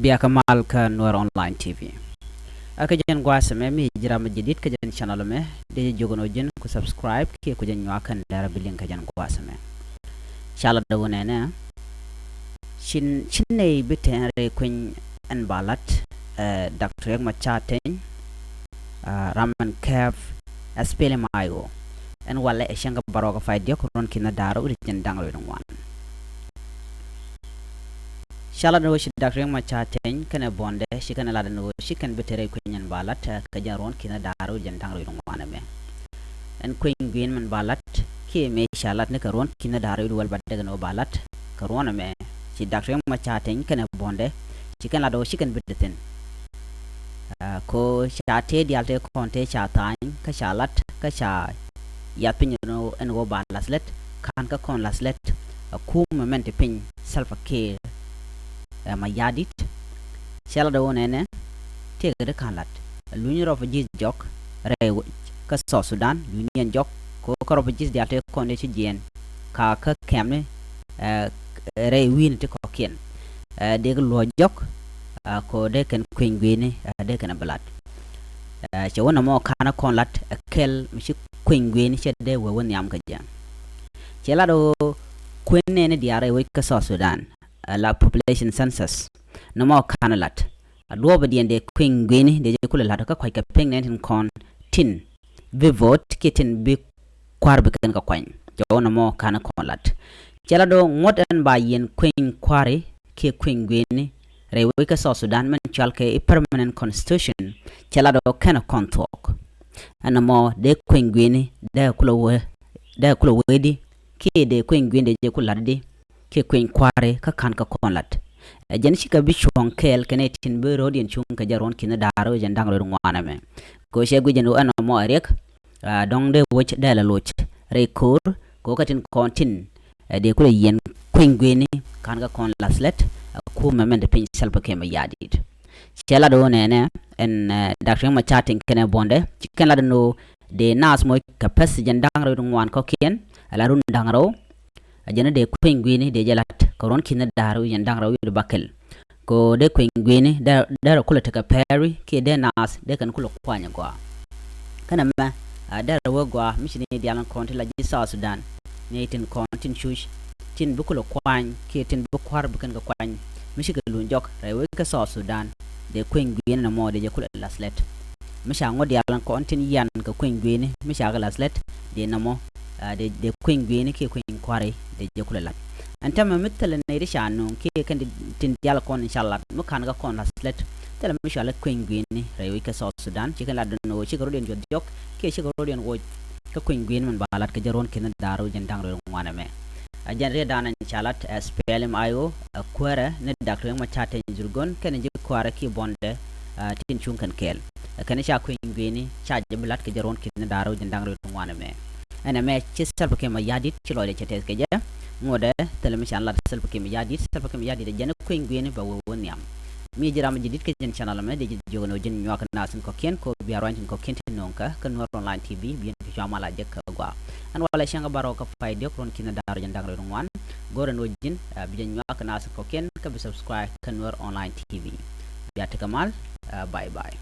biya kamal ka nuer online tv aka jen gwasa me mi jira ma jidit ka jen channel me de jogono jen ku subscribe ki ku jen nyakan dara bilin ka jen gwasa me inshallah da wona ne chin ne bitere kun an balat dr yak ma chaten raman kef aspele mayo en wala e shanga baroga fayde ko ron kina dara uri jen dangal wi wan shala no shi dr ma chaten kana bonde shi kana ladan no shi kan bitere kunyan balat ka jaron kina daro jen dangal wi wan me en kuin gwin man balat ki me shalat ne karon kina daro wi wal badde no balat karon me shi dr ma chaten kana bonde shi kana lado shi kan bideten ko shate dialte konte chatan ka shalat ka sha ya pinyo en go balaslet kan ka kon laslet ku moment pin self care ma yadit shala da wona ne tege de kanlat luñu rofa jis jok rew ka so sudan luñu jok ko ko rofa jis dialte konde ci jien ka kemne rew win te ko ken de lo jok ko de ken kuin gwini de ken balat ci wona mo kana konlat kel mi kuin gwini ci de won yam ka jam ci la do kuëny ne diare we ka so sudan la population census no mo kanalat do ba diende kuin gwini de kula la ka kwai ka peng ne kon tin be vote kitin bi kwarbe ken ka kwany ci wona mo kana konlat ci la do ngot en ba yen kuin kwari ke kuin gwini rewe ka so sudan man chalke a permanent constitution ci la do kana kontok anamo de kuin gwini de kula wedi ke de kuin gwini de kula de ke kuin kware ka kan ka konlat jen shi ka bi chon kel kenetin be rodien chung ka jaron kina daro jen dangro ngwana me ko she gujen o anamo arek dong de woch de la loch rekur ko katin kontin de kula yen kuin gwini kan ka kon laslet ku memende pin selpa ke ma yadid chela do nene en dr ma chatting kene bonde chicken la no de nas moy kapes jen dangro ngwan ko kien ala run dangro ajena de kuin gwini de jelat koron kina daru jen dangro wi bakel ko de kuin gwini da kula taka peri ke de nas de kan kula kwanya gwa kana ma da wo gwa mishini dialan konti la ji South Sudan ne tin kontin shush tin bukula kwany ke tin bukwar bukan ga kwany mishiga lunjok rewe ka so Sudan de kuin gwini na mo de kula laslet misha ngodi yalan kontin yan ka kuin gwini misha ga laslet de namo de kuin gwini ke kuin kware de kula lat antama mitala ne risha no ke kan tin yal kon inshallah mo kan ga kon laslet tala misha la kuin gwini rewe ka so Sudan chikan la no chiga rodien jok ke chiga rodien wo ka kuin gwini man balat ka jaron ken daro jendang ro ngwana me ajanre danan chalat SPLM ayo kwara ne dr ma chate jurgon ken je kwara ki bonde tin chung kan kel ken sha kuin gwini cha jablat ke jaron kin daro jendang ro ngwana me ana me ci self ke ma yadit ci lolé ci tes ke je ngode telemi Allah self ke ma yadit de jene kuin gwini ba won yam mi jirama jidit ke jen channel me de jogono jen nyoka nasin ko ken ko bi arwantin ko ken nonka kan nuer online tv bien ko jamala jek gwa an wala shanga baro ka fayde ko ron kina daro jen dangro wan gore no jin bi jen nyoka nasin ko ken ka bi subscribe kan nuer online tv biya te kamal bye bye